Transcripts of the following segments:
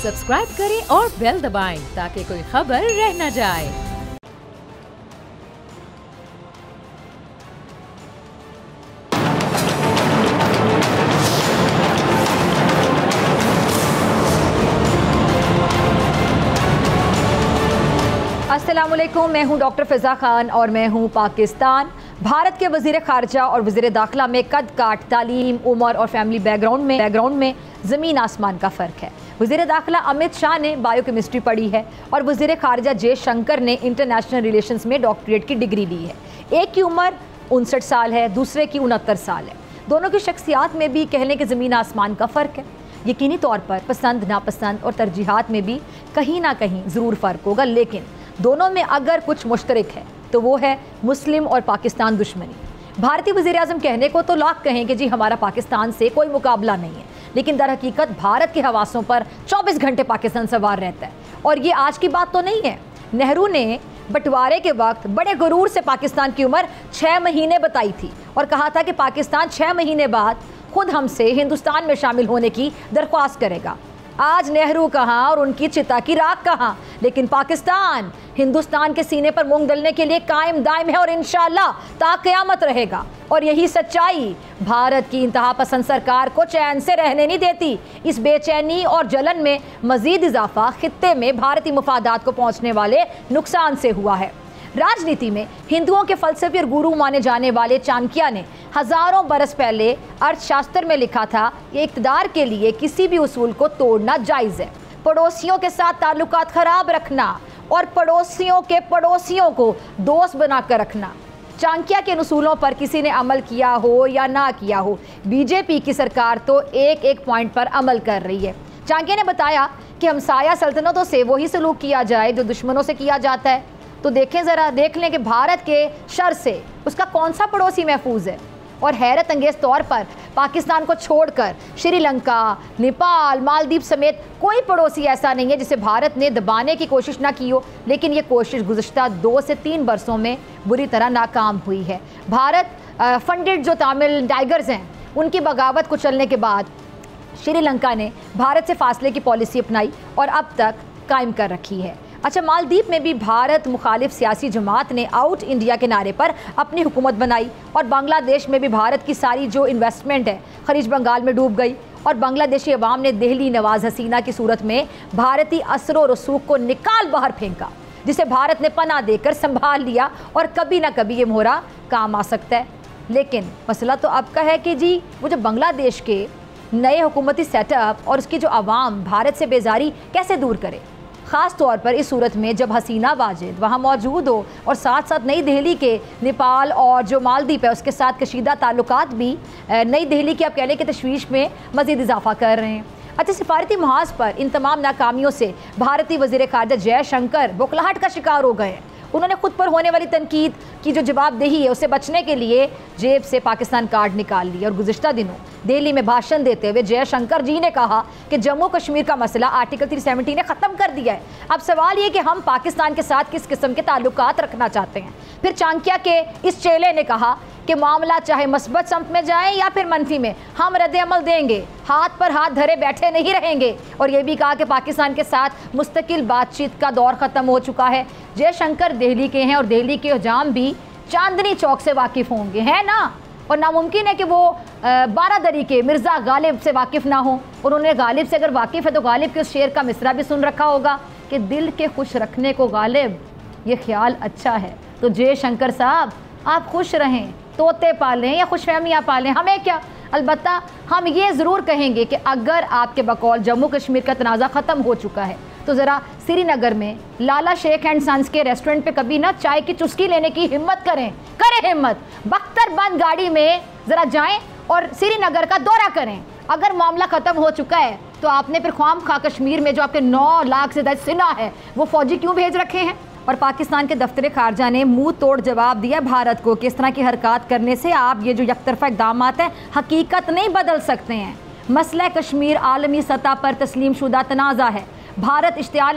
Subscribe करें और bell दबाएं ताकि कोई खबर रह न जाए। अस्सलामुअलैकुम, मैं हूं डॉक्टर फ़िज़ा खान और मैं हूं पाकिस्तान। भारत के वज़ीर ख़ारजा और वज़ीर दाखिला में कद काट, तालीम, उम्र और फैमिली बैकग्राउंड में ज़मीन आसमान का फ़र्क है। वज़ीर दाखिला अमित शाह ने बायोकेमिस्ट्री पढ़ी है और वज़ीर ख़ारजा जयशंकर ने इंटरनेशनल रिलेशंस में डॉक्टरेट की डिग्री ली है। एक की उम्र 59 साल है, दूसरे की 69 साल है। दोनों की शख्सियात में भी कहने के ज़मीन आसमान का फ़र्क है। यकीनी तौर पर पसंद नापसंद और तरजीहात में भी कहीं ना कहीं ज़रूर फ़र्क होगा, लेकिन दोनों में अगर कुछ मुश्तरक है तो वो है मुस्लिम और पाकिस्तान दुश्मनी। भारतीय वज़ीर आज़म कहने को तो लाख कहें कि जी हमारा पाकिस्तान से कोई मुकाबला नहीं है, लेकिन दर हकीकत भारत के हवासों पर 24 घंटे पाकिस्तान सवार रहता है। और ये आज की बात तो नहीं है। नेहरू ने बंटवारे के वक्त बड़े गुरूर से पाकिस्तान की उम्र 6 महीने बताई थी और कहा था कि पाकिस्तान 6 महीने बाद खुद हमसे हिंदुस्तान में शामिल होने की दरख्वास्त करेगा। आज नेहरू कहाँ और उनकी चिता की राख कहाँ, लेकिन पाकिस्तान हिंदुस्तान के सीने पर मूंग दलने के लिए कायम दायम है और इंशाअल्लाह ता क़यामत रहेगा। और यही सच्चाई भारत की इंतहा पसंद सरकार को चैन से रहने नहीं देती। इस बेचैनी और जलन में मजीद इजाफा खित्ते में भारतीय मुफादात को पहुँचने वाले नुकसान से हुआ है। राजनीति में हिंदुओं के फलसफे और गुरु माने जाने वाले चाणक्य ने हज़ारों बरस पहले अर्थशास्त्र में लिखा था कि इक़्तिदार के लिए किसी भी उसूल को तोड़ना जायज़ है। पड़ोसियों के साथ ताल्लुकात ख़राब रखना और पड़ोसियों के पड़ोसियों को दोस्त बनाकर रखना। चाणक्य के उसूलों पर किसी ने अमल किया हो या ना किया हो, बीजेपी की सरकार तो एक एक पॉइंट पर अमल कर रही है। चाणक्य ने बताया कि हमसाया सल्तनतों से वही सलूक किया जाए जो दुश्मनों से किया जाता है। तो देखें ज़रा, देख लें कि भारत के शर से उसका कौन सा पड़ोसी महफूज है। और हैरत अंगेज़ तौर पर पाकिस्तान को छोड़कर श्रीलंका, नेपाल, मालदीव समेत कोई पड़ोसी ऐसा नहीं है जिसे भारत ने दबाने की कोशिश ना की हो, लेकिन ये कोशिश गुज़श्ता 2 से 3 बरसों में बुरी तरह नाकाम हुई है। भारत फंडेड जो तमिल टाइगर्स हैं उनकी बगावत को चलने के बाद श्रीलंका ने भारत से फासले की पॉलिसी अपनाई और अब तक कायम कर रखी है। अच्छा, मालदीव में भी भारत मुखालिफ सियासी जमात ने आउट इंडिया के नारे पर अपनी हुकूमत बनाई और बांग्लादेश में भी भारत की सारी जो इन्वेस्टमेंट है खलीज बंगाल में डूब गई और बांग्लादेशी अवाम ने दिल्ली नवाज हसीना की सूरत में भारतीय असर और रसूख को निकाल बाहर फेंका, जिसे भारत ने पनाह देकर संभाल लिया और कभी ना कभी ये मोहरा काम आ सकता है। लेकिन मसला तो अब का है कि जी वो जो बांग्लादेश के नए हुकूमती सेटअप और उसकी जो आवाम भारत से बेजारी कैसे दूर करे, ख़ास तौर पर इस सूरत में जब हसीना वाजिद वहाँ मौजूद हो और साथ साथ नई दिल्ली के नेपाल और जो मालदीव है उसके साथ कशीदा ताल्लुकात भी नई दिल्ली की आप कह लें कि तशवीश में मज़ीद इजाफा कर रहे हैं। अच्छा, सिफारती महाज पर इन तमाम नाकामियों से भारतीय वज़ीर ख़ारजा जयशंकर बौखलाहट का शिकार हो गए हैं। उन्होंने खुद पर होने वाली तनकीद की जो जवाबदेही है उससे बचने के लिए जेब से पाकिस्तान कार्ड निकाल लिया और गुज़िश्ता दिनों दिल्ली में भाषण देते हुए जयशंकर जी ने कहा कि जम्मू कश्मीर का मसला आर्टिकल 370 ने ख़त्म कर दिया है। अब सवाल ये कि हम पाकिस्तान के साथ किस किस्म के ताल्लुकात रखना चाहते हैं। फिर चाणक्य के इस चेले ने कहा कि मामला चाहे मस्बत समत में जाए या फिर मनफी में, हम रद्द अमल देंगे, हाथ पर हाथ धरे बैठे नहीं रहेंगे। और ये भी कहा कि पाकिस्तान के साथ मुस्तकिल बातचीत का दौर ख़त्म हो चुका है। जयशंकर दिल्ली के हैं और दिल्ली के हुजाम भी चांदनी चौक से वाकिफ़ होंगे, है ना। और नामुमकिन है कि वो बारादरी के मिर्ज़ा गालिब से वाकिफ़ ना हो। उन्होंने गालिब से अगर वाकिफ़ है तो गालिब के उस शेर का मिसरा भी सुन रखा होगा कि दिल के खुश रखने को गालिब ये ख्याल अच्छा है। तो जयशंकर साहब आप खुश रहें, तोते पालें या खुशफहमियाँ पालें, हमें क्या। अलबत्ता हम ये ज़रूर कहेंगे कि अगर आपके बकौल जम्मू कश्मीर का तनाज़ा ख़त्म हो चुका है तो ज़रा श्रीनगर में लाला शेख एंड सन्स के रेस्टोरेंट पे कभी ना चाय की चुस्की लेने की हिम्मत करें हिम्मत। बख्तरबंद गाड़ी में ज़रा जाएं और श्रीनगर का दौरा करें। अगर मामला ख़त्म हो चुका है तो आपने फिर ख्वाम खा कश्मीर में जो आपके 9 लाख से ज़्यादा सिना है वो फ़ौजी क्यों भेज रखे हैं। और पाकिस्तान के दफ्तर खारजा ने मुंह तोड़ जवाब दिया भारत को कि इस तरह की हरकत करने से आप ये जो यकतरफा इक़दाम हैं हकीकत नहीं बदल सकते हैं। मसला कश्मीर आलमी सतह पर तस्लीम शुदा तनाज़ा है। भारत इश्तियाल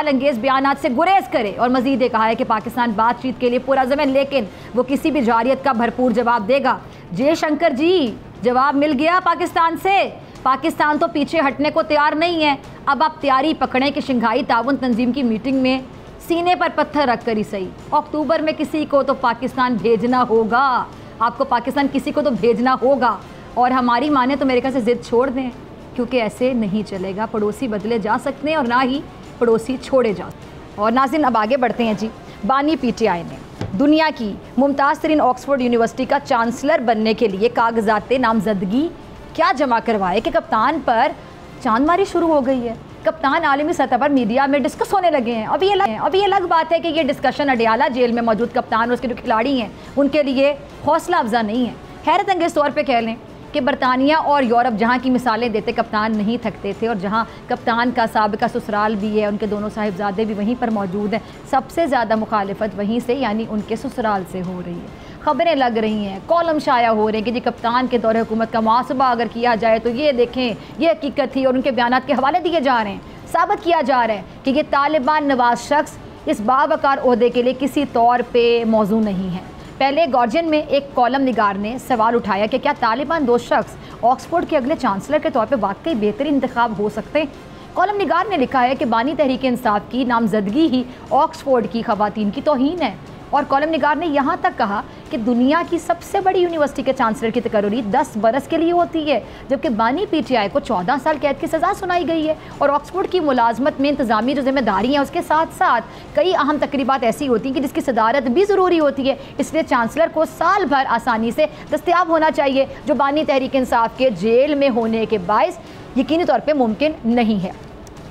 अंगेज़ बयानात से गुरेज करे और मज़ीद कहा है कि पाकिस्तान बातचीत के लिए पुरअज़्म है, लेकिन वो किसी भी जारियत का भरपूर जवाब देगा। जयशंकर जी, जवाब मिल गया पाकिस्तान से। पाकिस्तान तो पीछे हटने को तैयार नहीं है। अब आप तैयारी पकड़ें कि शंघाई ताउन तंजीम की मीटिंग में सीने पर पत्थर रख कर ही सही, अक्टूबर में किसी को तो पाकिस्तान भेजना होगा। आपको पाकिस्तान किसी को तो भेजना होगा, और हमारी माने तो मेरे ख्याल से ज़िद छोड़ दें, क्योंकि ऐसे नहीं चलेगा। पड़ोसी बदले जा सकते हैं और ना ही पड़ोसी छोड़े जा। और नाज़रीन, अब आगे बढ़ते हैं जी। बानी पीटीआई ने दुनिया की मुमताज़ तरीन ऑक्सफोर्ड यूनिवर्सिटी का चांसलर बनने के लिए कागजात नामजदगी क्या जमा करवाए कि कप्तान पर चांदमारी शुरू हो गई है। कप्तान आलमी सतह पर मीडिया में डिस्कस होने लगे हैं। अभी ये अलग बात है कि ये डिस्कशन अडियाला जेल में मौजूद कप्तान और उसके जो खिलाड़ी हैं उनके लिए हौसला अफजा नहीं है। हैरत अंगेज़ तौर पर कह लें कि बरतानिया और यूरोप जहाँ की मिसालें देते कप्तान नहीं थकते थे, और जहाँ कप्तान का साबिका ससुराल भी है, उनके दोनों साहिबजादे भी वहीं पर मौजूद हैं, सबसे ज़्यादा मुखालिफत वहीं से यानी उनके ससुराल से हो रही है। ख़बरें लग रही हैं, कॉलम शाया हो रहे हैं कि जी कप्तान के दौरे हुकूमत का मुहासबा अगर किया जाए तो ये देखें ये हकीकत थी, और उनके बयानात के हवाले दिए जा रहे हैं। साबित किया जा रहा है कि ये तालिबान नवाज शख्स इस बावकार ओहदे के लिए किसी तौर पर मौजू नहीं है। पहले गार्जियन में एक कॉलम निगार ने सवाल उठाया कि क्या तालिबान दो शख्स ऑक्सफोर्ड के अगले चांसलर के तौर पर वाकई बेहतरीन इंतखाब हो सकते हैं। कॉलम निगार ने लिखा है कि बानी तहरीक इंसाफ की नामजदगी ही ऑक्सफोर्ड की खवातीन की तौहीन है। और कॉलम निगार ने यहाँ तक कहा कि दुनिया की सबसे बड़ी यूनिवर्सिटी के चांसलर की तकर्री 10 बरस के लिए होती है, जबकि बानी पीटीआई को 14 साल कैद की सज़ा सुनाई गई है। और ऑक्सफोर्ड की मुलाजमत में इंतजामी जो जिम्मेदारी हैं उसके साथ साथ कई अहम तकरीबात ऐसी होती हैं कि जिसकी सदारत भी ज़रूरी होती है, इसलिए चांसलर को साल भर आसानी से दस्तयाब होना चाहिए, जो बानी तहरीक इंसाफ के जेल में होने के बायस यकीनी तौर पर मुमकिन नहीं है।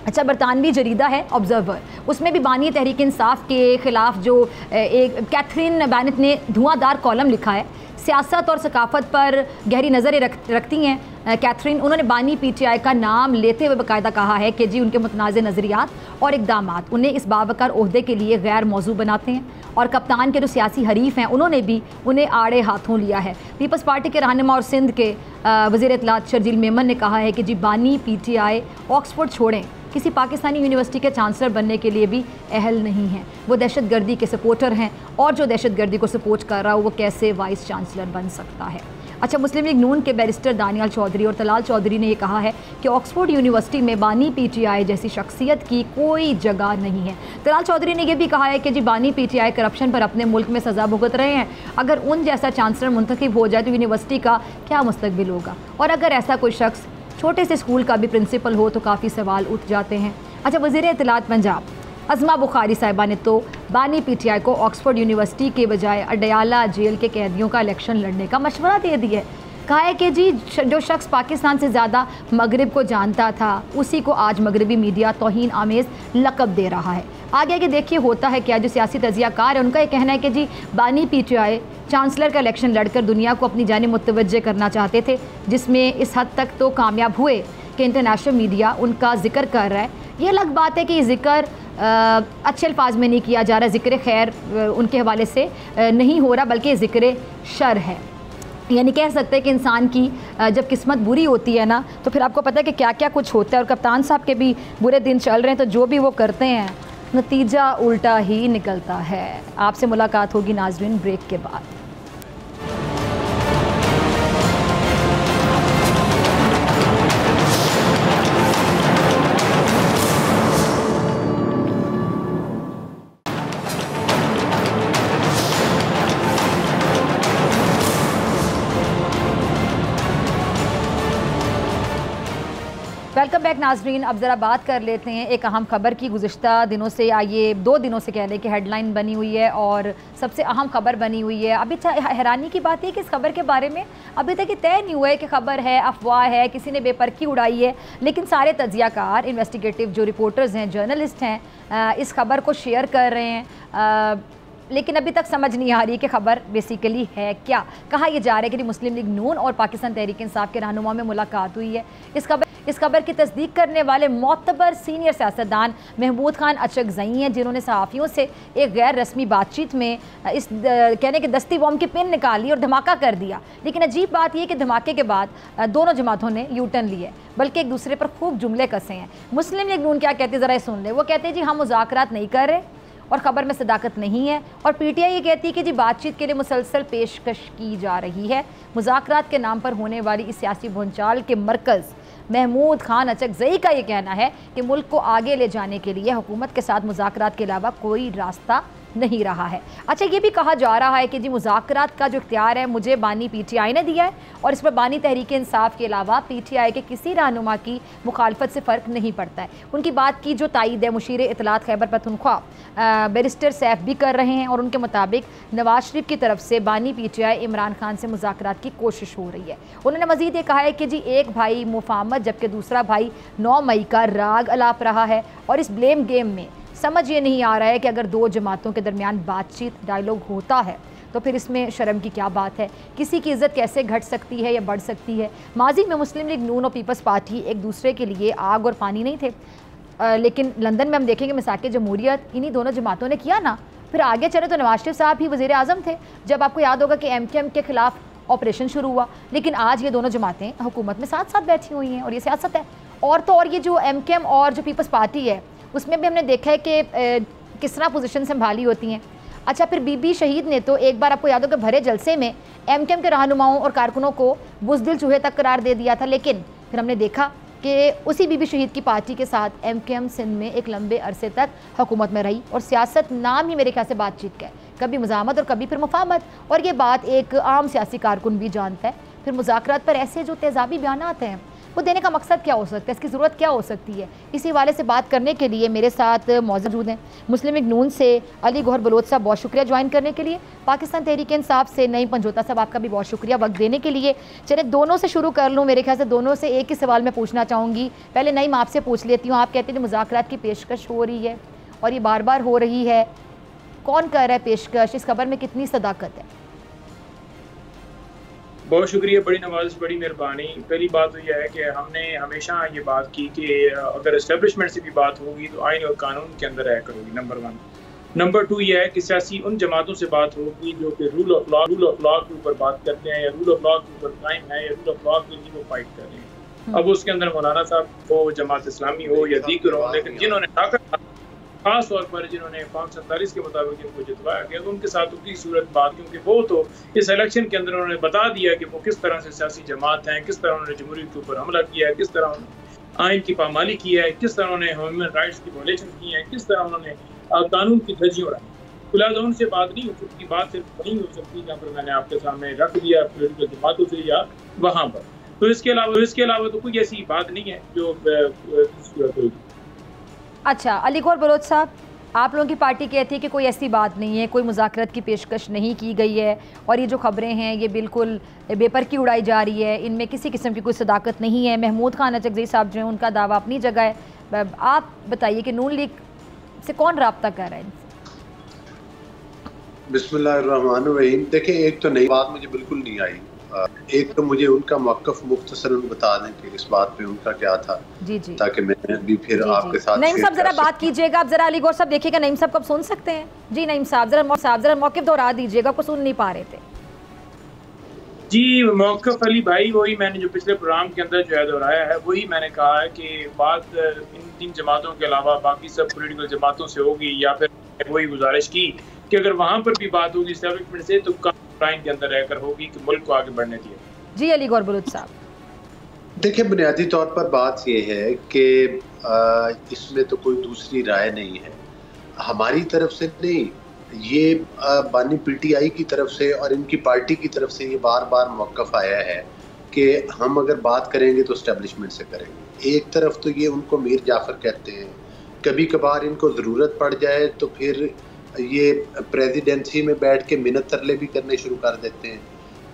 अच्छा, बरतानवी जरीदा है ऑब्जर्वर, उसमें भी बानी तहरीक इंसाफ के ख़िलाफ़ जो एक कैथरीन बैनेट ने धुआंधार कॉलम लिखा है। सियासत और सकाफ़त पर गहरी नज़रें रखती हैं कैथरीन। उन्होंने बानी पीटीआई का नाम लेते हुए बाकायदा कहा है कि जी उनके मुतनाज़ नज़रियात और इक़दामात उन्हें इस बावकार ओहदे के लिए गैर मौजू बनाते हैं, और कप्तान के जो सियासी हरीफ हैं उन्होंने भी उन्हें आड़े हाथों लिया है। पीपल्स पार्टी के रहनुमा और सिंध के वज़ीर इत्तलात शर्जील मेमन ने कहा है कि जी बानी पीटीआई ऑक्सफोर्ड छोड़ें, किसी पाकिस्तानी यूनिवर्सिटी के चांसलर बनने के लिए भी अहल नहीं है। वो दहशतगर्दी के सपोर्टर हैं, और जो दहशतगर्दी को सपोर्ट कर रहा हो वो कैसे वाइस चांसलर बन सकता है। अच्छा, मुस्लिम लीग नून के बैरिस्टर दानियाल चौधरी और तलाल चौधरी ने यह कहा है कि ऑक्सफोर्ड यूनिवर्सिटी में बानी पीटीआई जैसी शख्सियत की कोई जगह नहीं है। तलाल चौधरी ने यह भी कहा है कि जी बानी पीटीआई करप्शन पर अपने मुल्क में सज़ा भुगत रहे हैं, अगर उन जैसा चांसलर मुंतखब हो जाए तो यूनिवर्सिटी का क्या मुस्तकबिल होगा, और अगर ऐसा कोई शख्स छोटे से स्कूल का भी प्रिंसिपल हो तो काफ़ी सवाल उठ जाते हैं। अच्छा, वज़ीर इत्तलात पंजाब अज़मा बुखारी साहिबा ने तो बानी पीटीआई को ऑक्सफोर्ड यूनिवर्सिटी के बजाय अडियाला जेल के कैदियों का इलेक्शन लड़ने का मशवरा दे दिया है। कहा है कि जी जो शख्स पाकिस्तान से ज़्यादा मगरिब को जानता था उसी को आज मगरबी मीडिया तौहीन आमेज़ लक़ब दे रहा है। आगे आगे देखिए होता है क्या। जो सियासी तजियाकार है उनका ये कहना है कि जी बानी पीटीआई चांसलर का इलेक्शन लड़कर दुनिया को अपनी जानिब मुतवज्जे करना चाहते थे, जिसमें इस हद तक तो कामयाब हुए कि इंटरनेशनल मीडिया उनका जिक्र कर रहा है। ये अलग बात है कि ये जिक्र अच्छे अल्फाज में नहीं किया जा रहा, ज़िक्र खैर उनके हवाले से नहीं हो रहा, बल्कि ज़िक्र शर है। यानी कह सकते हैं कि इंसान की जब किस्मत बुरी होती है ना, तो फिर आपको पता है कि क्या क्या कुछ होता है। और कप्तान साहब के भी बुरे दिन चल रहे हैं, तो जो भी वो करते हैं नतीजा उल्टा ही निकलता है। आपसे मुलाकात होगी नाज़रीन ब्रेक के बाद। वेलकम बैक नाजरीन। अब ज़रा बात कर लेते हैं एक अहम खबर की। गुज़िश्ता दिनों से ये 2 दिनों से कह लें कि हेडलाइन बनी हुई है और सबसे अहम खबर बनी हुई है। अभी हैरानी की बात है कि इस खबर के बारे में अभी तक ये तय नहीं हुआ है कि खबर है, अफवाह है, किसी ने बेपरखी उड़ाई है, लेकिन सारे तज्जियाकार, इन्वेस्टिगेटिव जो रिपोर्टर्स हैं, जर्नलिस्ट हैं, इस खबर को शेयर कर रहे हैं। लेकिन अभी तक समझ नहीं आ रही कि खबर बेसिकली है क्या। कहा यह जा रहा है कि मुस्लिम लीग नून और पाकिस्तान तहरीक इंसाफ के रहनुमा में मुलाकात हुई है। इस खबर की तस्दीक करने वाले मोतबर सीनियर सियासतदान महमूद खान अचकज़ई हैं, जिन्होंने सहाफ़ियों से एक गैर रस्मी बातचीत में इस कहने के दस्ती बॉम्ब की पिन निकाली और धमाका कर दिया। लेकिन अजीब बात यह कि धमाके के बाद दोनों जमातों ने यू टर्न लिए, बल्कि एक दूसरे पर खूब जुमले कसे हैं। मुस्लिम लीग नून क्या कहते हैं ज़रा सुन ले। वो कहते हैं जी हम मुज़ाकरात नहीं कर रहे और ख़बर में सदाकत नहीं है, और पीटीआई ये कहती है कि जी बातचीत के लिए मुसलसल पेशकश की जा रही है। मुज़ाकरात के नाम पर होने वाली इस सियासी भूचाल के मरकज़ महमूद खान अचकज़ई का ये कहना है कि मुल्क को आगे ले जाने के लिए हुकूमत के साथ मुज़ाकरात के अलावा कोई रास्ता नहीं रहा है। अच्छा, ये भी कहा जा रहा है कि जी मुज़ाकरात का जो इख्तियार है मुझे बानी PTI ने दिया है और इस पर बानी तहरीक इंसाफ के अलावा PTI के किसी रहनुमा की मुखालफत से फ़र्क नहीं पड़ता है। उनकी बात की जो तायद है मुशीर इत्तलात खैबर पख्तूनख्वा बैरिस्टर सैफ भी कर रहे हैं और उनके मुताबिक नवाज शरीफ की तरफ से बानी PTI इमरान खान से मुज़ाकरात की कोशिश हो रही है। उन्होंने मज़ीद ये कहा है कि जी एक भाई मुफाहमत जबकि दूसरा भाई 9 मई का राग अलाप रहा है और इस ब्लेम गेम में समझ ये नहीं आ रहा है कि अगर दो जमातों के दरमियान बातचीत डायलॉग होता है तो फिर इसमें शर्म की क्या बात है। किसी की इज़्ज़त कैसे घट सकती है या बढ़ सकती है। माजी में मुस्लिम लीग नून और पीपल्स पार्टी एक दूसरे के लिए आग और पानी नहीं थे, लेकिन लंदन में हम देखेंगे मिसाक जमहूरियत इन्हीं दोनों जमातों ने किया ना। फिर आगे चले तो नवाज शरीफ साहब ही वज़ीर आज़म थे जब आपको याद होगा कि MKM के ख़िलाफ़ ऑपरेशन शुरू हुआ, लेकिन आज ये दोनों जमातें हुकूमत में साथ साथ बैठी हुई हैं और ये सियासत है। और तो और ये जो MKM और जो पीपल्स पार्टी है उसमें भी हमने देखा है कि किस तरह पोजीशन संभाली होती हैं। अच्छा, फिर बीबी शहीद ने तो एक बार आपको याद हो कि भरे जलसे में MKM के रहनुमाओं और कारकुनों को बुज़दिल चूहे तक करार दे दिया था, लेकिन फिर हमने देखा कि उसी बीबी शहीद की पार्टी के साथ MKM सिंध में एक लंबे अरसे तक हुकूमत में रही और सियासत नाम ही मेरे ख्याल से बातचीत का है, कभी मुज़ाहमत और कभी फिर मुफाहमत, और ये बात एक आम सियासी कारकुन भी जानता है। फिर मुज़ाकरात पर ऐसे जो तेज़ाबी बयान आते हैं वो देने का मकसद क्या हो सकता है, इसकी ज़रूरत क्या हो सकती है। इसी हवाले से बात करने के लिए मेरे साथ मौजूद हैं मुस्लिम लीग नून से अली गौहर बलोच साहब, बहुत शुक्रिया ज्वाइन करने के लिए। पाकिस्तान तहरीक इंसाफ से नईम पंजोता साहब, आपका भी बहुत शुक्रिया वक्त देने के लिए। चले दोनों से शुरू कर लूँ, मेरे ख्याल से दोनों से एक ही सवाल मैं पूछना चाहूँगी। पहले नईम आपसे पूछ लेती हूँ, आप कहते हैं मुज़ाकरात की पेशकश हो रही है और ये बार बार हो रही है, कौन कर रहा है पेशकश, इस खबर में कितनी सदाकत है? बहुत शुक्रिया, बड़ी नवाज़, बड़ी मेहरबानी। पहली बात तो यह है कि हमने हमेशा ये बात की कि अगर इस्टेब्लिशमेंट से भी बात होगी तो आइन और कानून के अंदर रहकर होगी, नंबर 1। नंबर 2 ये है कि सियासी उन जमातों से बात होगी जो कि रूल ऑफ लॉ के ऊपर बात करते हैं या रूल ऑफ लॉ के ऊपर क्राइम है या रूल ऑफ लॉ के लिए वो फाइट कर रहे हैं। अब उसके अंदर मौलाना साहब हो, जमात इस्लामी हो या दीगर हो, लेकिन जिन्होंने ताकत खास तौर पर जिन्होंने 547 के मुताबिक इनको जितवाया गया तो उनके साथ उनकी सूरत बात, क्योंकि वो तो इस इलेक्शन के अंदर उन्होंने बता दिया कि वो किस तरह से सियासी जमात हैं, किस तरह उन्होंने जमहूरियत के ऊपर हमला किया है, किस तरह उन्होंने आइन की पामाली की है, किस तरह उन्होंने ह्यूमन राइट्स की वायलेशन की है, किस तरह उन्होंने कानून की धज्जियां उड़ाई। फिलहाल उनसे बात नहीं हो सकती, बात सिर्फ नहीं हो सकती जहाँ पर मैंने आपके सामने रख दिया पोलिटिकल जमातों से या वहाँ पर। तो इसके अलावा तो कोई ऐसी बात नहीं है जो होगी। अच्छा, अली गौहर बलोच साहब, आप लोगों की पार्टी कहती है कि कोई ऐसी बात नहीं है, कोई मुज़ाकरात की पेशकश नहीं की गई है और ये जो खबरें हैं ये बिल्कुल बेपर की उड़ाई जा रही है, इनमें किसी किस्म की कोई सदाकत नहीं है। महमूद खान अचकज़ई साहब जो हैं उनका दावा अपनी जगह है। आप बताइए कि नून लीग से कौन रब्ता कर रहा है? बिस्मिल्लाहिर्रहमानिर्रहीम। देखिए, एक तो नई बात मुझे बिल्कुल नहीं आई। एक तो मुझे उनका मौक़िफ़ मुख्तसरन बता दें कि इस बात पे उनका क्या था, जी जी, ताकि मैं भी फिर आपके साथ नईम साहब जरा बात कीजिएगा। आप जरा अली गौहर साहब देखिएगा, नईम साहब कब सुन सकते हैं? जी नईम साहब जरा मौक़िफ़ दोहरा दीजिएगा, आपको सुन नहीं पा रहे थे। जी मौक़िफ़ अली भाई वही मैंने जो पिछले प्रोग्राम के अंदर जो है दोहराया है, वही मैंने कहा है कि बात इन 3 जमातों के अलावा बाकी सब पॉलिटिकल जमातों से होगी, या फिर वही गुजारिश की कि अगर वहाँ पर भी बात होगी एस्टेब्लिशमेंट से तो लाइन के अंदर रहकर होगी कि मुल्क को आगे बढ़ने दिए। जी अली गौहर बलोच साहब, देखिए, बुनियादी तौर पर बात ये है कि इसमें तो कोई दूसरी राय नहीं है हमारी तरफ से, नहीं ये बानी PTI की तरफ से और इनकी पार्टी की तरफ से ये बार बार मौक़िफ़ आया है कि हम अगर बात करेंगे तो एस्टेब्लिशमेंट से करेंगे। एक तरफ तो ये उनको मीर जाफ़र कहते हैं, कभी कभार इनको ज़रूरत पड़ जाए तो फिर ये प्रेसिडेंसी में बैठ के मिन्नत तरले भी करने शुरू कर देते हैं,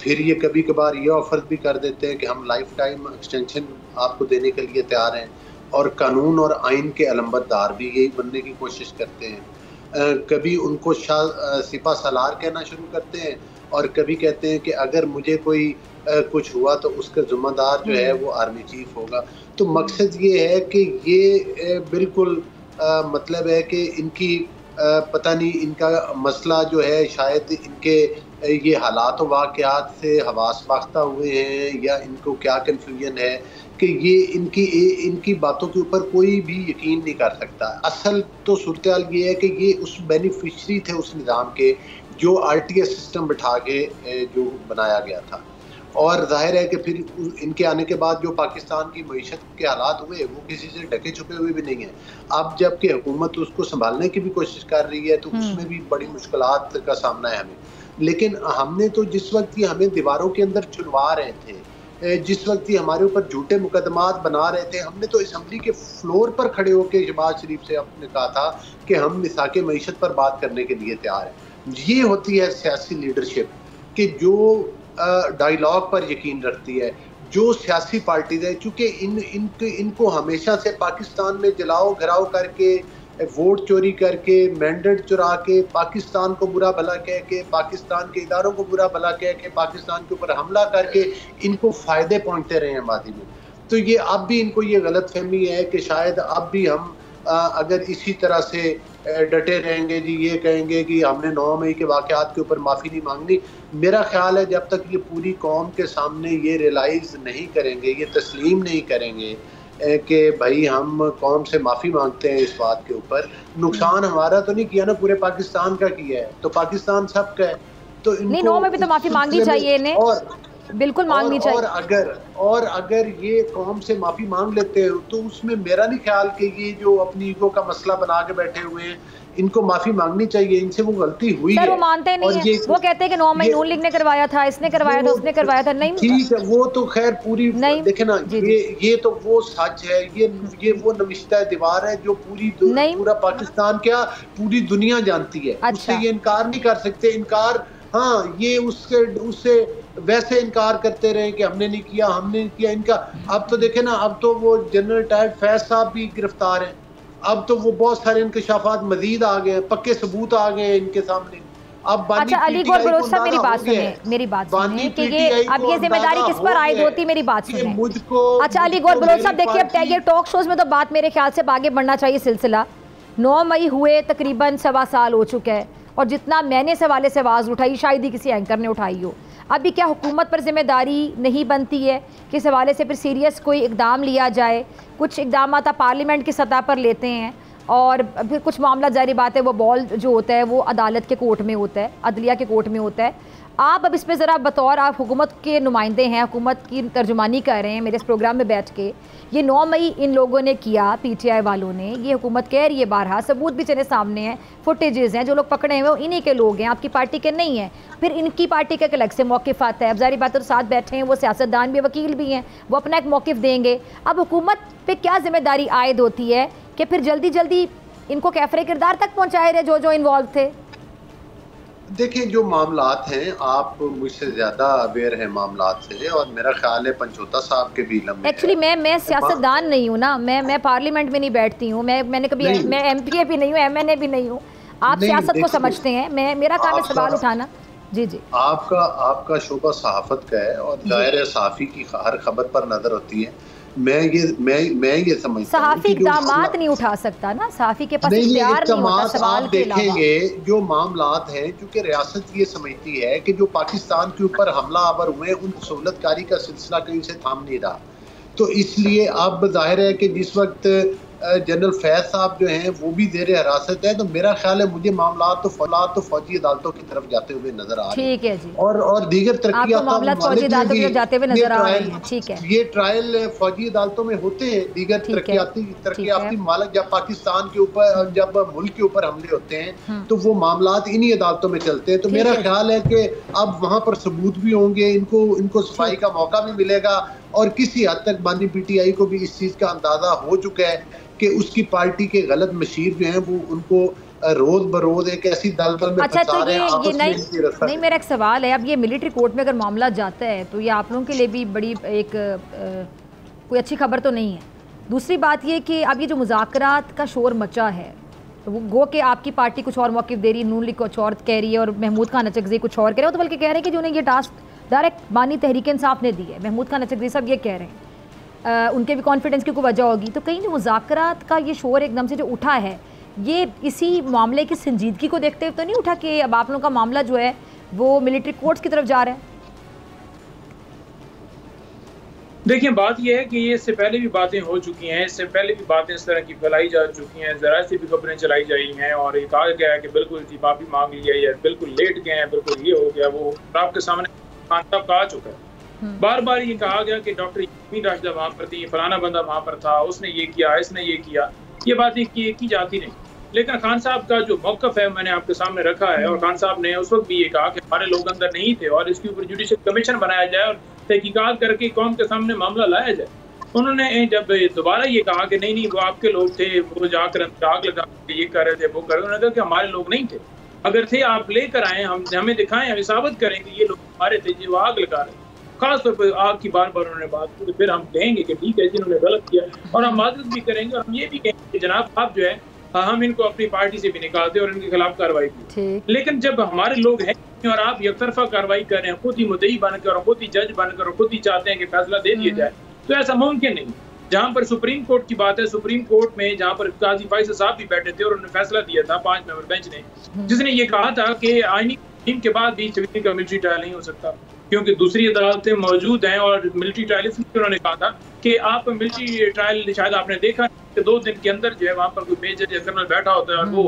फिर ये कभी कभार ये ऑफ़र भी कर देते हैं कि हम लाइफ टाइम एक्सटेंशन आपको देने के लिए तैयार हैं, और कानून और आइन के अलंबरदार भी यही बनने की कोशिश करते हैं। कभी उनको सिपा सालार कहना शुरू करते हैं और कभी कहते हैं कि अगर मुझे कोई कुछ हुआ तो उसका ज़िम्मेदार जो है वो आर्मी चीफ होगा। तो मकसद ये है कि ये बिल्कुल मतलब है कि इनकी पता नहीं, इनका मसला जो है शायद इनके ये हालात और वाक़यात से हवास बाख्ता हुए हैं, या इनको क्या कन्फ्यूजन है कि ये इनकी बातों के ऊपर कोई भी यकीन नहीं कर सकता। असल तो सूरत हाल ये है कि ये उस बेनिफिशरी थे उस निज़ाम के जो RTS सिस्टम बिठा के जो बनाया गया था, और जाहिर है कि फिर इनके आने के बाद जो पाकिस्तान की मईशत के हालात हुए वो किसी से ढके छुपे हुए भी नहीं है। अब जबकि हुकूमत उसको संभालने की भी कोशिश कर रही है तो उसमें भी बड़ी मुश्किलात का सामना है हमें। लेकिन हमने तो जिस वक्त हमें दीवारों के अंदर चुनवा रहे थे, जिस वक्त हमारे ऊपर झूठे मुकदमात बना रहे थे, हमने तो असम्बली के फ्लोर पर खड़े होकर शहबाज शरीफ से आपने कहा था कि हम मिसाके मईशत पर बात करने के लिए तैयार हैं। ये होती है सियासी लीडरशिप कि जो डायलॉग पर यकीन रखती है, जो सियासी पार्टी है। चूँकि इनको हमेशा से पाकिस्तान में जलाओ घराओ करके, वोट चोरी करके, मैंडेट चुरा के, पाकिस्तान को बुरा भला कह के, पाकिस्तान के इदारों को बुरा भला कह के, पाकिस्तान के ऊपर हमला करके इनको फ़ायदे पहुंचते रहे हैं मादी में। तो ये अब भी इनको ये गलत फहमी है कि शायद अब भी हम अगर इसी तरह से डटे रहेंगे जी, ये कहेंगे कि हमने 9 मई के वाक़यात के ऊपर माफ़ी नहीं मांगनी। मेरा ख्याल है जब तक ये पूरी कौम के सामने ये रियलाइज़ नहीं करेंगे, ये तस्लीम नहीं करेंगे कि भाई हम कौम से माफ़ी मांगते हैं इस बात के ऊपर, नुकसान हमारा तो नहीं किया ना, पूरे पाकिस्तान का किया है, तो पाकिस्तान सबका है। तो नहीं, 9 में भी तो माफ़ी मांगनी चाहिए इन्हें, और बिल्कुल मांगनी चाहिए। और अगर ये कौम से माफ़ी मांग लेते हो तो उसमें मेरा नहीं ख्याल कि ये जो अपनी ईगो का मसला बना के बैठे हुए हैं इनको माफी मांगनी चाहिए, इनसे वो गलती हुई है। वो मानते नहीं है, वो कहते हैं कि 9 मई नून लीग ने करवाया था, इसने करवाया था, उसने करवाया था। नहीं ठीक है, वो तो खैर पूरी देखे ना, ये तो वो सच है, ये वो नविश्ता दीवार है जो पूरा पाकिस्तान क्या पूरी दुनिया जानती है। उससे ये इनकार नहीं कर सकते। इनकार हाँ, ये उससे वैसे इनकार करते रहे कि हमने नहीं किया, हमने नहीं किया। इनका अब तो देखे ना, अब तो वो जनरल टायर फैज साहब भी गिरफ्तार हैं। अब तो वो बहुत सारे इंकशाफात मजीद आ गए, पक्के सबूत आ गए इनके सामने। अब अच्छा अली गौर बलोच साहब मेरी बात सुनिए कि ये अब ये जिम्मेदारी किस पर आयद होती, मेरी बात सुनिए मुझको। अच्छा अली गौर बलोच साहब देखिए, अब ये टॉक शोज में तो बात मेरे ख्याल से आगे बढ़ना चाहिए सिलसिला। 9 मई हुए तकरीबन 1.25 साल हो चुका है और जितना मैंने इस हवाले से आवाज़ उठाई शायद ही किसी एंकर ने उठाई हो। अभी क्या हुकूमत पर जिम्मेदारी नहीं बनती है कि इस हवाले से फिर सीरियस कोई इकदाम लिया जाए? कुछ इकदाम आप पार्लियामेंट की सतह पर लेते हैं और फिर कुछ मामला जारी बात है वो बॉल जो होता है वो अदालत के कोर्ट में होता है, अदलिया के कोर्ट में होता है। आप अब इसमें ज़रा बतौर आप हुकूमत के नुमाइंदे हैं, हुकूमत की तर्जुमानी कर रहे हैं मेरे इस प्रोग्राम में बैठ के, ये 9 मई इन लोगों ने किया, PTI वालों ने, ये हुकूमत कह रही है बारहा, सबूत भी चले सामने हैं, फुटेजेस हैं, जो लोग पकड़े हुए वो इन्हीं के लोग हैं, आपकी पार्टी के नहीं हैं। फिर इनकी पार्टी का एक अलग से मौक़िफ़ आता है। अब जारी बात है तो साथ बैठे हैं वो सियासतदान भी, वकील भी हैं, वो अपना एक मौक़िफ़ देंगे। अब हुकूमत पर क्या जिम्मेदारी आयद होती है कि फिर जल्दी जल्दी इनको कैफरे किरदार तक पहुँचाए रहे जो इन्वॉल्व थे? देखिए, जो मामलात हैं, आप मुझसे ज़्यादा अवेयर हैं मामलात से, और मेरा ख्याल है पंचोता साहब के भी लम्बे। एक्चुअली मैं सियासतदान नहीं हूँ ना, मैं पार्लियामेंट में नहीं बैठती हूँ, मैंने कभी मैं MPA भी नहीं हूँ, MNA भी नहीं हूँ। आप सियासत को समझते हैं, मेरा काम है सवाल उठाना। जी जी, आपका शोबा सहाफत का है और जाहिर है सहाफ़ी की हर खबर पर नज़र होती है। मैं ये समझता हूं सहाफ़ी इक़दामात नहीं उठा सकता ना, सहाफ़ी के पास इख्तियार नहीं होता सवाल के अलावा। देखेंगे जो मामलात हैं, क्योंकि रियासत ये समझती है कि जो पाकिस्तान के ऊपर हमला आवर हुए उन सहूलतकारी का सिलसिला कहीं से थाम नहीं रहा, तो इसलिए अब जाहिर है कि जिस वक्त जनरल फैज साहब जो हैं वो भी ज़ेर हिरासत है, तो मेरा ख्याल है मुझे मामलात तो फौजी अदालतों की तरफ जाते हुए नजर आ रहे हैं। ठीक है जी, और दीगर तरक्कियात फौजी अदालतों की तरफ जाते हुए नजर आ रहे हैं। ठीक है, ये ट्रायल फौजी अदालतों में होते हैं। दीगर तरक्कियाती मामला जब पाकिस्तान के ऊपर, जब मुल्क के ऊपर हमले होते हैं तो वो मामलात इन्हीं अदालतों में चलते हैं। तो मेरा ख्याल है कि अब वहाँ पर सबूत भी होंगे, इनको सफाई का मौका भी मिलेगा, और किसी हद तक बानी PTI को भी इस चीज़ का अंदाज़ा हो चुका है कि उसकी पार्टी के गलत मशीर जो हैं वो उनको रोज बरोज एक ऐसी दलदल में फंसा रहे हैं। अच्छा, तो ये मेरा एक सवाल है, अब ये मिलिट्री कोर्ट में अगर मामला जाता है तो ये आप लोगों के लिए भी बड़ी एक कोई अच्छी खबर तो नहीं है। दूसरी बात ये कि अब ये जो मुज़ाकरात का शोर मचा है, तो वो गो कि आपकी पार्टी कुछ और मौक़िफ़ दे रही है, नून लीग कुछ और कह रही है और महमूद खान अचकज़ई कुछ और कह रहे हो, तो बल्कि कह रहे हैं कि जो उन्हें ये टास्क डायरेक्ट बानी तहरीक इंसाफ ने दी है, महमूद खान अचकज़ई साहब ये कह रहे हैं, उनके भी कॉन्फिडेंस की कोई वजह होगी। तो कहीं जो मुज़ाकरात का ये शोर एकदम से जो उठा है, ये इसी मामले की संजीदगी को देखते हुए तो नहीं उठा कि अब आप लोगों का मामला जो है वो मिलिट्री कोर्ट्स की तरफ जा रहा है? देखिए, बात यह है कि ये इससे पहले भी बातें हो चुकी हैं, इससे पहले भी बातें इस तरह की फैलाई जा चुकी हैं, ज़रा से भी खबरें चलाई जाई हैं और ये कहा गया है कि बिल्कुल जी माफ़ी मांग लिया या बिल्कुल लेट गए हैं, बिल्कुल ये हो गया वो। आपके सामने खान साहब कहा चुका है बार बार ये कहा गया कि डॉक्टर यास्मीन राशिदा वहाँ पर थी, फलाना बंदा वहाँ पर था, उसने ये किया, इसने ये किया, ये बातें की जाती नहीं। लेकिन खान साहब का जो मौक़िफ़ है मैंने आपके सामने रखा है, और खान साहब ने उस वक्त भी ये कहा कि हमारे लोग अंदर नहीं थे और इसके ऊपर जुडिशल कमीशन बनाया जाए और तहकीकात करके कौम के सामने मामला लाया जाए। उन्होंने जब दोबारा ये कहा कि नहीं वो आपके लोग थे, वो जाकर आग लगा के ये कर रहे थे, वो कर रहे थे, उन्होंने कहा कि हमारे लोग नहीं थे, अगर थे आप लेकर आए, हम हमें दिखाएं, हमें साबित करें कि ये लोग हमारे थे जो आग लगा रहे। खास तौर पर आग की बार बार उन्होंने बात की, तो फिर हम कहेंगे कि ठीक है जिन्होंने गलत किया, और हम माजरत भी करेंगे और हम ये भी कहेंगे कि जनाब आप जो है हम इनको अपनी पार्टी से भी निकालते और इनके खिलाफ कार्रवाई की। लेकिन जब हमारे लोग हैं और आप एकतरफा कार्रवाई कर रहे हैं, खुद ही मुद्दई बनकर और खुद ही जज बनकर और खुद ही चाहते हैं कि फैसला दे दिया जाए, तो ऐसा मुमकिन नहीं। जहाँ पर सुप्रीम कोर्ट की बात है, सुप्रीम कोर्ट में जहाँ पर काजी फैसल साहब भी बैठे थे और उन्होंने फैसला दिया था 5 मेंबर बेंच ने, जिसने ये कहा था कि आईनी टीम के बाद भी सिविलियन का मिलिट्री ट्रायल नहीं हो सकता, क्योंकि दूसरी अदालतें मौजूद हैं। और मिलिट्री ट्रायल इसलिए उन्होंने कहा था कि आप मिलिट्री ट्रायल शायद आपने देखा कि 2 दिन के अंदर जो है वहाँ पर कोई मेजर या कर्नल बैठा होता है और वो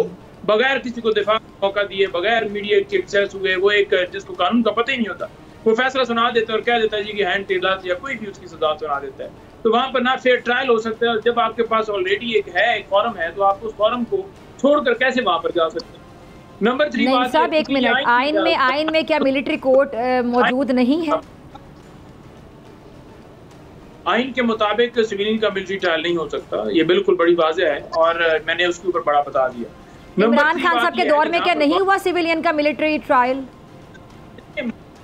बगैर किसी को दिफा का मौका दिए, बगैर मीडिया के एक्सेस हुए, वो एक जिसको कानून का पता ही नहीं होता, वो फैसला सुना देता है और कह देता है जी कि हैंड टेलर या कोई भी उसकी सजा सुना देता है। तो वहाँ पर ना फेयर ट्रायल हो सकता है। और जब आपके पास ऑलरेडी एक फॉरम है, तो आप उस फॉरम को छोड़कर कैसे वहाँ पर जा सकते हैं। नंबर 3 बात साहब, एक मिनट, आइन में क्या मिलिट्री कोर्ट मौजूद नहीं है? आइन के मुताबिक सिविलियन का मिलिट्री ट्रायल नहीं हो सकता, ये बिल्कुल बड़ी वाज़ेह है और मैंने उसके ऊपर बड़ा बता दिया। इमरान खान साहब के दौर में क्या नहीं हुआ सिविलियन का मिलिट्री ट्रायल?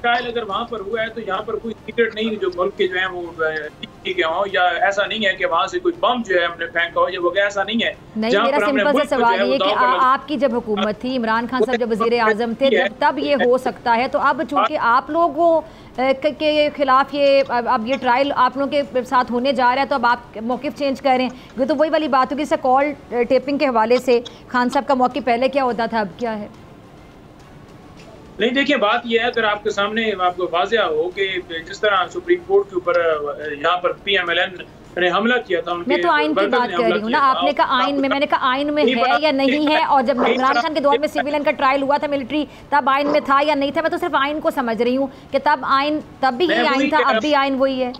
ट्रायल अगर वहाँ पर हुआ है तो यहाँ पर कोई सीक्रेट नहीं जो मुल्क के जो है वो ठीक है, या ऐसा नहीं है कि वहाँ से कोई बम जो है हमने फेंका हो, या वगैरह, ऐसा नहीं है। नहीं, मेरा सिंपल सा सवाल ये कि आपकी जब हुकूमत थी, इमरान खान साहब जब वजीर आजम थे, तब ये हो सकता है। तो अब चूंकि आप लोगों के खिलाफ ये अब ये ट्रायल आप लोगों के साथ होने जा रहा है, तो अब आप मौक़िफ़ चेंज कर रहे हैं। ये तो वही वाली बात होगी, जैसे कॉल टेपिंग के हवाले से खान साहब का मौक़िफ़ पहले क्या होता था, अब क्या है? नहीं, देखिए बात यह है, अगर आपके सामने आपको वाज़ेह हो कि जिस तरह सुप्रीम कोर्ट के ऊपर यहाँ पर PMLN ने हमला किया था, मैं तो आइन की बात कर रही हूँ ना। आपने कहा आइन में, मैंने कहा आइन में है या नहीं है, और जब इमरान खान के दौर में सिविलियन का ट्रायल हुआ था मिलिट्री, तब आइन में था या नहीं था? मैं तो सिर्फ आइन को समझ रही हूँ कि तब भी यही आइन था, अब भी आइन वही है।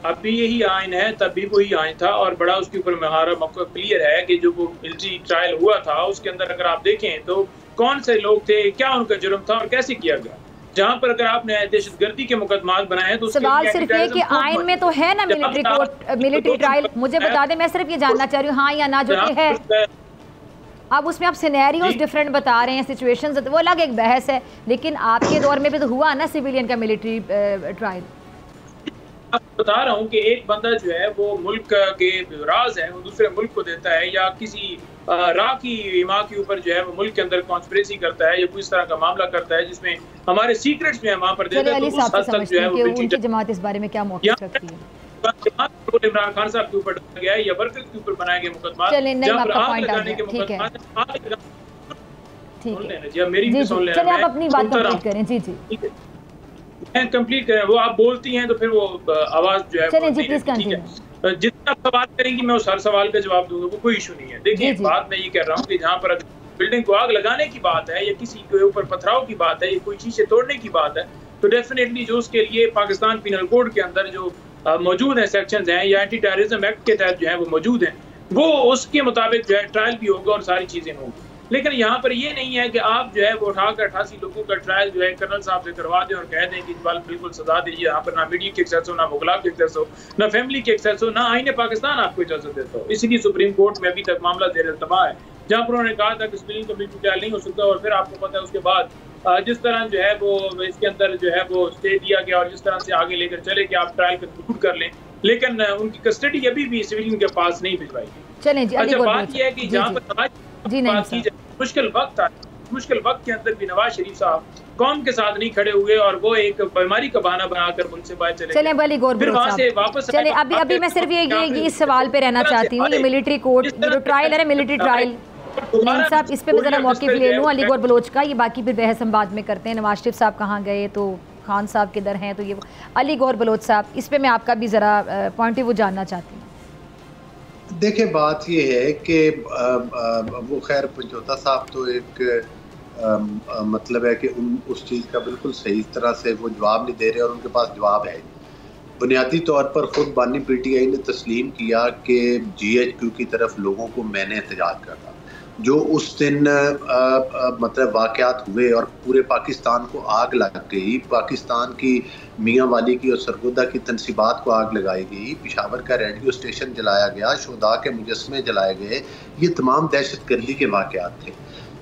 अब भी यही आइन है, तब भी वही आइन था, और बड़ा उसके ऊपर हमारा मौका क्लियर है कि जो वो मिलिट्री ट्रायल हुआ था उसके अंदर अगर आप देखें तो कौन से लोग थे, क्या उनका जुर्म था और कैसे किया गया। जहाँ पर अगर आपने दहशतगर्दी के मुकदमात बनाए तो सवाल सिर्फ ये कि आइन में तो है ना मिलिट्री ट्रायल, मुझे बता दें, मैं सिर्फ ये जानना चाह रही हूँ हाँ या ना, जो कि है। अब उसमें आप सिनेरियोज डिफरेंट बता रहे हैं, सिचुएशंस, वो अलग एक बहस है, लेकिन आपके दौर में भी तो हुआ ना सिविलियन का मिलिट्री ट्रायल। अब बता रहा हूँ कि एक बंदा जो है वो मुल्क के राज है वो दूसरे मुल्क को देता है, या किसी राह की इमा के ऊपर जो है वो मुल्क के अंदर कॉन्स्पिरेसी करता है या कोई इस तरह का मामला करता है जिसमें हमारे सीक्रेट्स जो है वहाँ पर देता है, तो उस हद तक जो है वो उनकी जमात इस बारे में क्या मौक़िफ़ रखती है? इमरान खान साहब के ऊपर डाला गया है या वर्कर्स के ऊपर बनाए गए मुकदमा, आप अपनी बात कंप्लीट करें। जी जी, कंप्लीट करें। वो आप बोलती हैं तो फिर वो आवाज जो है, चलें जी प्लीज कंटिन्यू। जितना सवाल करेंगी मैं उस हर सवाल का जवाब दूंगा, वो कोई इशू नहीं है। देखिए बात मैं ये कह रहा हूँ कि जहाँ पर बिल्डिंग को आग लगाने की बात है या किसी के ऊपर पथराव की बात है या कोई शीशे तोड़ने की बात है, तो डेफिनेटली जो उसके लिए पाकिस्तान पीनल कोड के अंदर जो मौजूद है सेक्शंस हैं या एंटी टेररिज्म एक्ट के तहत जो है वो मौजूद हैं, वो उसके मुताबिक जो है ट्रायल भी होगा और सारी चीजें होंगी। लेकिन यहाँ पर ये नहीं है कि आप जो है वो उठाकर 88 लोगों का ट्रायल जो है कर्नल साहब से करवा दें और कह दें कि बिल्कुल सजा दीजिए। यहाँ पर ना मीडिया की एक्सेस हो, ना मुगला की एक्सेस हो, ना फैमिली की एक्सेस हो, ना आईने पाकिस्तान आपको इजाजत देता हो। इसीलिए सुप्रीम कोर्ट में अभी तक मामला ज़ेर इल्तमा है, जहाँ पर उन्होंने कहा था कि सिविलियन का मिलिट्री ट्रायल नहीं हो सकता। और फिर आपको पता है उसके बाद जिस तरह जो है वो इसके अंदर जो है वो स्टे दिया गया और जिस तरह से आगे लेकर चले कि आप ट्रायल कंक्लूड कर लें, लेकिन उनकी कस्टडी अभी भी सिविलियन के पास नहीं भिजवाई गई। चलें जी, अच्छा बात यह है कि जहाँ पर बात की जाए मुश्किल वक्त था, मुश्किल वक्त के अंदर भी नवाज शरीफ साहब कौम के साथ नहीं खड़े हुए और वो एक बीमारी का बहाना बनाकर मुल्क से बाहर चले। चलें बली गौर फिर वहां से वापस चले। अभी मैं सिर्फ ये इस सवाल पे रहना चाहती हूँ, ये मिलिट्री कोर्ट जो ट्रायल है, मिलिट्री ट्रायल नहीं साहब, इस पे मैं जरा मौक़िफ़ ले लूँ अली गौर बलोच का। ये बाकी फिर बहस हम बाद में करते हैं। नवाज शरीफ साहब कहाँ गए, तो खान साहब किधर हैं, तो ये अली गौर बलोच साहब, इस पे मैं आपका भी ज़रा पॉइंट ऑफ व्यू जानना चाहती हूँ। देखिए बात ये है कि वो खैर पंजोता साहब तो एक मतलब है कि उस चीज़ का बिल्कुल सही तरह से वो जवाब नहीं दे रहे और उनके पास जवाब है। बुनियादी तौर पर खुद बानी पीटीआई ने तस्लीम किया कि GHQ की तरफ लोगों को मैंने एहतजाज करना जो उस दिन मतलब वाक़यात हुए और पूरे पाकिस्तान को आग लग गई, पाकिस्तान की मियाँ वाली की और सरगोदा की तनसीबात को आग लगाई गई, पेशावर का रेडियो स्टेशन जलाया गया, शुहदा के मुजस्समे जलाए गए, ये तमाम दहशतगर्दी के वाक़यात थे।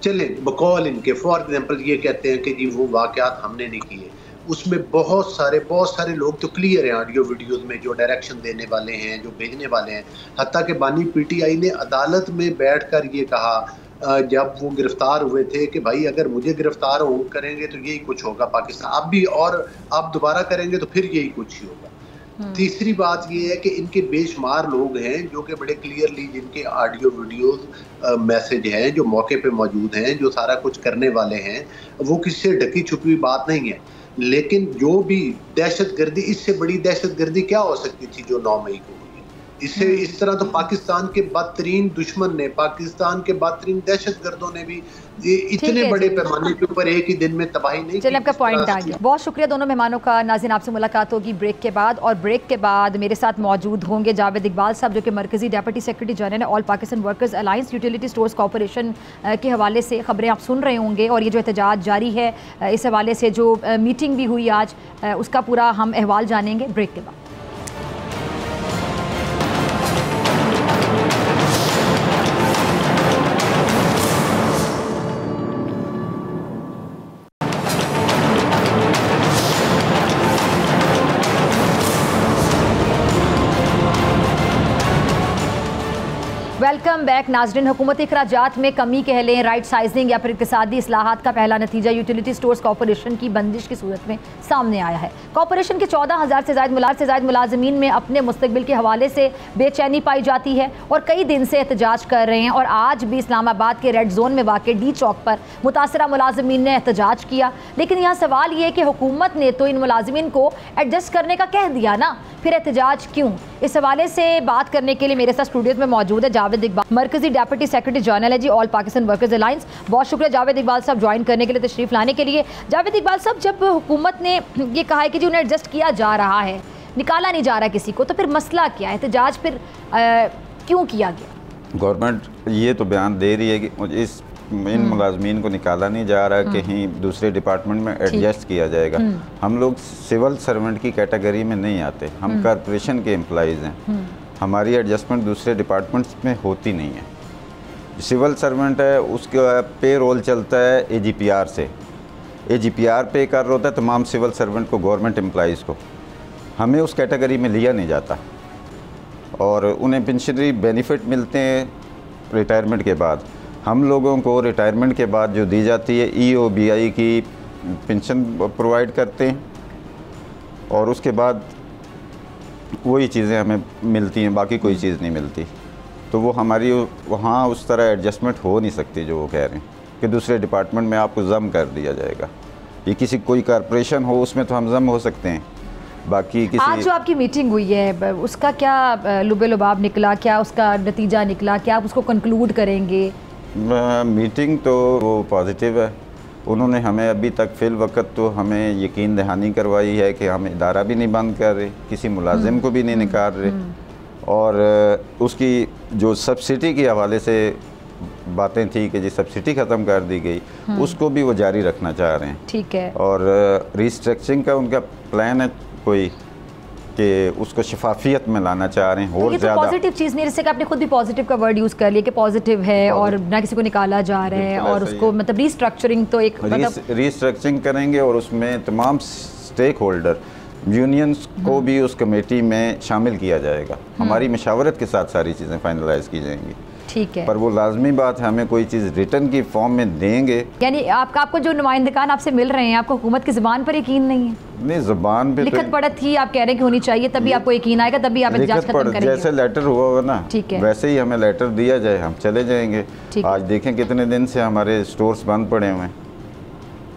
चलें बकौल इनके फॉर एग्जाम्पल ये कहते हैं कि जी वो वाक़यात हमने नहीं किए, उसमें बहुत सारे लोग तो क्लियर हैं ऑडियो वीडियोज़ में जो डायरेक्शन देने वाले हैं, जो भेजने वाले हैं। हत्ता कि बानी पीटीआई ने अदालत में बैठकर ये कहा जब वो गिरफ्तार हुए थे कि भाई अगर मुझे गिरफ्तार हो करेंगे तो यही कुछ होगा पाकिस्तान, अब भी और अब दोबारा करेंगे तो फिर यही कुछ ही होगा। तीसरी बात ये है कि इनके बेशुमार लोग हैं जो कि बड़े क्लियरली जिनके ऑडियो वीडियोज़ मैसेज हैं जो मौके पे मौजूद हैं, जो सारा कुछ करने वाले हैं, वो किसी से ढकी छुपी बात नहीं है। लेकिन जो भी दहशतगर्दी, इससे बड़ी दहशतगर्दी क्या हो सकती थी जो 9 मई को हुई? इससे इस तरह तो पाकिस्तान के बदतरीन दुश्मन ने, पाकिस्तान के बदतरीन दहशतगर्दों ने भी इतने बड़े पैमाने के ऊपर एक ही दिन में तबाही नहीं की। चलिए आपका पॉइंट आ गया। बहुत शुक्रिया दोनों मेहमानों का। नाज़रीन आपसे मुलाकात होगी ब्रेक के बाद, और ब्रेक के बाद मेरे साथ मौजूद होंगे जावेद इकबाल साहब जो कि मरकज़ी deputy secretary general all Pakistan workers alliance utility stores corporation के हवाले से खबरें आप सुन रहे होंगे, और ये जो एहतजाज जारी है इस हवाले से जो मीटिंग भी हुई आज उसका पूरा हम अहवाल जानेंगे ब्रेक के बाद। वेलकम बैक नाज़रीन। हुकूमती अखराजात में कमी कह लें, राइट साइजिंग या फिर इक़्तिसादी इस्लाहात का पहला नतीजा यूटिलिटी स्टोर्स कॉरपोरेशन की बंदिश की सूरत में सामने आया है। कॉरपोरेशन के 14,000 से ज़ायद मुलाजमीन में अपने मुस्तकबिल के हवाले से बेचैनी पाई जाती है और कई दिन से एहतजाज कर रहे हैं, और आज भी इस्लामाबाद के रेड जोन में वाक़ डी चौक पर मुतासरा मुलाजमीन ने एहतजाज किया। लेकिन यहाँ सवाल ये है कि हुकूमत ने तो इन मुलाजमीन को एडजस्ट करने का कह दिया ना, फिर एहतजाज क्यों? इस हवाले से बात करने के लिए मेरे साथ स्टूडियो में मौजूद है जावेद इकबाल, मरकजी डेप्यूटी सेक्रेटरी जनरल है जी ऑल पाकिस्तान वर्कर्स अलायंस। बहुत शुक्रिया जावेद इकबाल साहब ज्वाइन करने के लिए, तशरीफ लाने के लिए। जावेद इकबाल साहब, जब हुकूमत ने ये कहा है कि जी उन्हें एडजस्ट किया जा रहा है, निकाला नहीं जा रहा किसी को, तो फिर मसला क्या है? एहतजाज फिर क्यों किया गया? गवर्नमेंट ये तो बयान दे रही है कि इन मुलाजमीन को निकाला नहीं जा रहा, कहीं दूसरे डिपार्टमेंट में एडजस्ट किया जाएगा। हम लोग सिविल सर्वेंट की कैटेगरी में नहीं आते, हम कॉरपोरेशन के एम्प्लॉइज़ हैं, हमारी एडजस्टमेंट दूसरे डिपार्टमेंट्स में होती नहीं है। सिविल सर्वेंट है, उसका पे रोल चलता है AGPR से, AGPR पे कर रहा होता है तमाम सिविल सर्वेंट को, गवर्नमेंट एम्प्लॉइज़ को। हमें उस कैटेगरी में लिया नहीं जाता और उन्हें पेंशनरी बेनिफिट मिलते हैं रिटायरमेंट के बाद। हम लोगों को रिटायरमेंट के बाद जो दी जाती है EOBI की पेंशन प्रोवाइड करते हैं, और उसके बाद वही चीज़ें हमें मिलती हैं, बाकी कोई चीज़ नहीं मिलती। तो वो हमारी वहाँ उस तरह एडजस्टमेंट हो नहीं सकती जो वो कह रहे हैं कि दूसरे डिपार्टमेंट में आपको जम कर दिया जाएगा। ये किसी कोई कॉरपोरेशन हो उसमें तो हम जम हो सकते हैं, बाकी किसी। आज जो आपकी मीटिंग हुई है उसका क्या लुबे लुबाब निकला, क्या उसका नतीजा निकला, क्या आप उसको कंक्लूड करेंगे? मीटिंग तो वो पॉजिटिव है। उन्होंने हमें अभी तक फ़िल वक्त तो हमें यकीन दहानी करवाई है कि हम इदारा भी नहीं बंद कर रहे, किसी मुलाजिम को भी नहीं निकाल रहे, और उसकी जो सब्सिडी के हवाले से बातें थी कि जी सब्सिडी ख़त्म कर दी गई, उसको भी वो जारी रखना चाह रहे हैं। ठीक है। और रिस्ट्रक्चरिंग का उनका प्लान है कोई कि उसको शफाफियत में लाना चाह रहे हैं। तो ये तो पॉजिटिव चीज़ नहीं, जैसे कि आपने खुद भी पॉजिटिव का वर्ड यूज़ कर लिया कि पॉजिटिव है और ना किसी को निकाला जा रहा है, और उसको मतलब रिस्ट्रक्चरिंग तो एक रिस्ट्रक्चरिंग करेंगे और उसमें तमाम स्टेक होल्डर यूनियंस को भी उस कमेटी में शामिल किया जाएगा। हमारी मशावरत के साथ सारी चीज़ें फाइनलाइज की जाएंगी। ठीक है, पर वो लाजमी बात है हमें कोई चीज़ रिटर्न की फॉर्म में देंगे। यानी आपको जो नुमाइंदगान आपसे मिल रहे हैं, आपको हुकूमत की ज़बान पर यकीन नहीं है? नहीं, ज़बान पे लिखत पढ़त ही आप कह रहे हैं कि होनी चाहिए, तभी आपको यकीन आएगा, तभी आप एहतजाज खत्म करेंगे। जैसे लेटर हुआ होगा ना, ठीक है, वैसे ही हमें लेटर दिया जाए, हम चले जाएंगे। आज देखें कितने दिन से हमारे स्टोर्स बंद पड़े हुए हैं,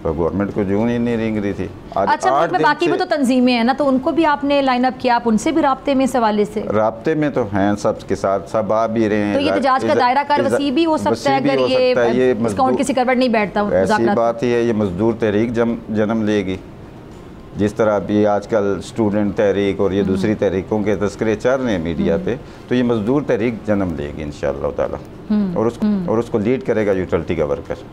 पर गवर्नमेंट को जून ही नहीं रेंग रही थी। अच्छा, मुल्क में बाकी भी तो तंजीमें हैं ना, तो उनको भी आपने लाइन अप किया, आप उनसे भी राब्ते में इस हवाले से? राब्ते में तो हैं सबके साथ, सब आ भी रहे हैं। तो ये एहतजाज का दायरा कार वसी भी हो सकता है अगर ये डिस्काउंट किसी करवट नहीं बैठता। ऐसी बात ही है, ये मजदूर तहरीक जन्म लेगी। जिस तरह अभी आजकल स्टूडेंट तहरीक और ये दूसरी तहरीकों के तस्करे चल रहे हैं मीडिया पे, तो ये मजदूर तहरीक जन्म लेगी इंशाअल्लाह ताला। और उसको लीड करेगा यूटिलिटी का वर्कर,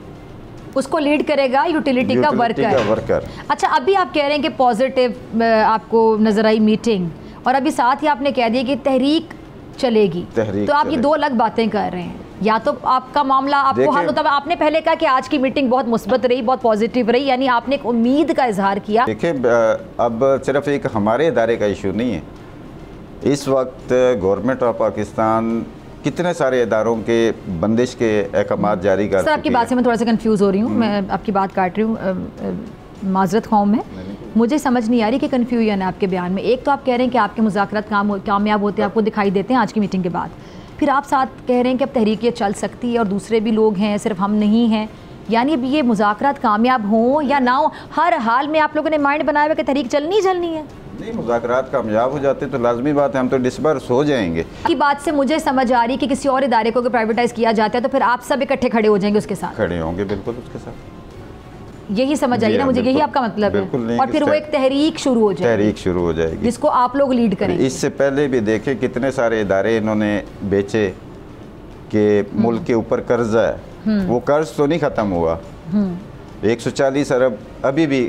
उसको लीड करेगा यूटिलिटी का वर्कर। अच्छा, अभी आप कह रहे हैं कि पॉजिटिव आपको नजर आई मीटिंग, और अभी साथ ही आपने कह दिया कि तहरीक चलेगी, तो आप ये दो अलग बातें कर रहे हैं। या तो आपका मामला आपको हाल होता है, आपने पहले कहा कि आज की मीटिंग बहुत मुस्बत रही, बहुत पॉजिटिव रही, यानी आपने एक उम्मीद का इजहार किया। देखिए, अब सिर्फ एक हमारे इदारे का इशू नहीं है, इस वक्त गवर्नमेंट ऑफ पाकिस्तान कितने सारे इदारों के बंदिश के अहकाम जारी कर। सर, आपकी बात से मैं थोड़ा सा कंफ्यूज हो रही हूँ, मैं आपकी बात काट रही हूँ, माजरत ख़ौम में मुझे समझ नहीं आ रही कि कन्फ्यूजन है आपके बयान में। एक तो आप कह रहे हैं कि आपके मुज़ाकरात कामयाब होते हैं, आपको दिखाई देते हैं आज की मीटिंग के बाद, फिर आप साथ कह रहे हैं कि अब तहरीक ये चल सकती है और दूसरे भी लोग हैं, सिर्फ हम नहीं हैं। यानी अब ये मुज़ाकरात कामयाब हों या ना हो, हर हाल में आप लोगों ने माइंड बनाया हुआ कि तहरीक चलनी है। नहीं, मुज़ाकरात कामयाब हो जाते तो लाजमी बात है हम तो डिस्पर्स हो जाएंगे। की बात से मुझे समझ आ रही है कि किसी और इदारे को अगर प्राइवेटाइज किया जाता है तो फिर आप सब इकट्ठे खड़े हो जाएंगे उसके साथ। खड़े होंगे बिल्कुल उसके साथ, यही समझ आई ना मुझे, यही आपका मतलब है। और फिर वो एक तहरीक शुरू हो जाएगी जिसको आप लोग लीड करेंगे। इससे पहले भी देखे कितने सारे इदारे इन्होंने बेचे कि मुल्क के ऊपर कर्जा है, वो कर्ज तो नहीं ख़त्म हुआ, 140 अरब अभी भी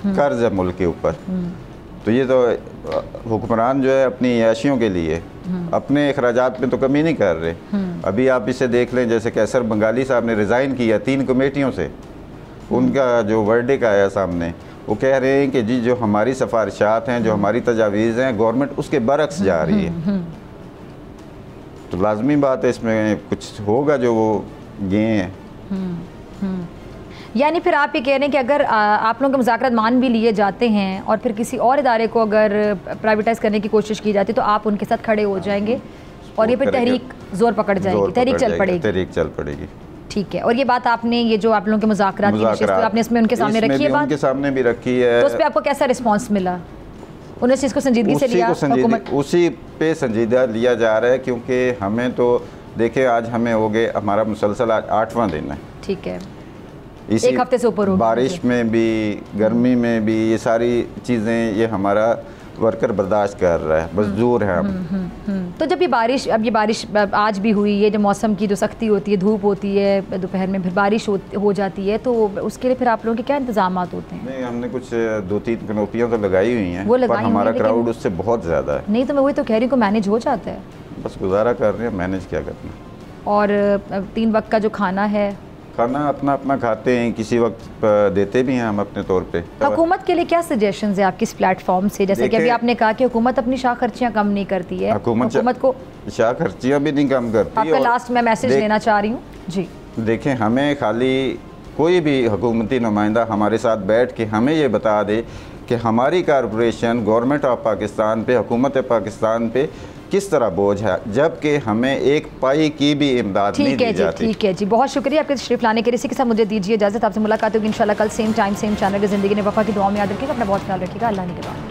कर्ज है मुल्क के ऊपर। तो ये तो हुक्मरान जो है अपनी याशियों के लिए अपने अखराजात में तो कमी नहीं कर रहे। अभी आप इसे देख लें, जैसे कैसर बंगाली साहब ने रिज़ाइन किया 3 कमेटियों से, उनका जो वर्डिक आया सामने, वो कह रहे हैं कि जी जो हमारी सिफारिशात हैं, जो हमारी तजावीज़ हैं, गवर्नमेंट उसके बरक्स जा रही है। तो लाजमी बात है इसमें कुछ होगा जो वो ये हैं। यानी फिर आप ये कह रहे हैं कि अगर आप लोगों के मुज़ाकरात मान भी लिए जाते हैं और फिर किसी और इदारे को अगर प्राइवेटाइज करने की कोशिश की जाती है तो आप उनके साथ खड़े हो जाएंगे और ये फिर तहरीक जोर पकड़ जाएगी, तहरीक चल पड़ेगी। ठीक है। और ये बात आपने, ये जो आप लोगों के मुज़ाकरात आपने इसमें उनके सामने रखी है, बात उनके सामने भी रखी है, तो उस पर आपको कैसा रिस्पॉन्स मिला? उन्हें चीज़ को संजीदगी से लिया, उसी पे संजीदा लिया जा रहा है, क्योंकि हमें तो देखे आज हमें हो गए, हमारा मुसलसल आज 8वां दिन है। ठीक है, इसी एक हफ्ते से ऊपर हो, बारिश में भी गर्मी में भी ये सारी चीज़ें ये हमारा वर्कर बर्दाश्त कर रहा है, मजदूर है हम। तो जब ये बारिश, अब ये बारिश आज भी हुई है, जो मौसम की जो सख्ती होती है, धूप होती है दोपहर में, फिर बारिश हो जाती है, तो उसके लिए फिर आप लोगों के क्या इंतजाम होते हैं? नहीं, हमने कुछ 2-3 कनोपियाँ तो लगाई हुई हैं, वो पर हमारा क्राउड उससे बहुत ज़्यादा है। नहीं, तो मैं वही तो कह रही हूँ, मैनेज हो जाता है, बस गुजारा कर रहे हैं, मैनेज क्या करना। और 3 वक्त का जो खाना है, खाना अपना अपना खाते हैं, किसी वक्त देते भी हैं हम अपने तौर पे। हुकूमत के लिए क्या सजेशंस है आपकी इस प्लेटफॉर्म से? जैसे कि अभी आपने कहा कि हुकूमत अपनी शाह खर्चियाँ कम नहीं करती है, हुकूमत को शाह खर्चियाँ भी नहीं कम करती। आपका लास्ट मैं मैसेज लेना चाह रही हूँ जी। देखें, हमें खाली कोई भी हुकूमती नुमाइंदा हमारे साथ बैठ के हमें ये बता दे कि हमारी कॉरपोरेशन गवर्नमेंट ऑफ पाकिस्तान पे, हुकूमत पाकिस्तान पे किस तरह बोझ है, जबकि हमें एक पाई की भी इमदाद नहीं दी जाती। ठीक है जी, बहुत शुक्रिया आपके तशरीफ लाने के लिए। इसी के साथ मुझे दीजिए इजाज़त, आपसे मुलाकात होगी इंशाल्लाह कल सेम टाइम सेम चैनल की ज़िंदगी ने वफ़ा की दुआ में याद रखिएगा, अपना बहुत ख्याल रखिएगा। अल्लाह ने के बाद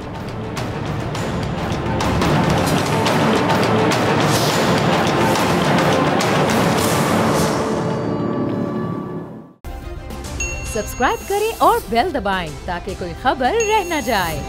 सब्सक्राइब करें और बेल दबाएं ताकि कोई खबर रह न जाए।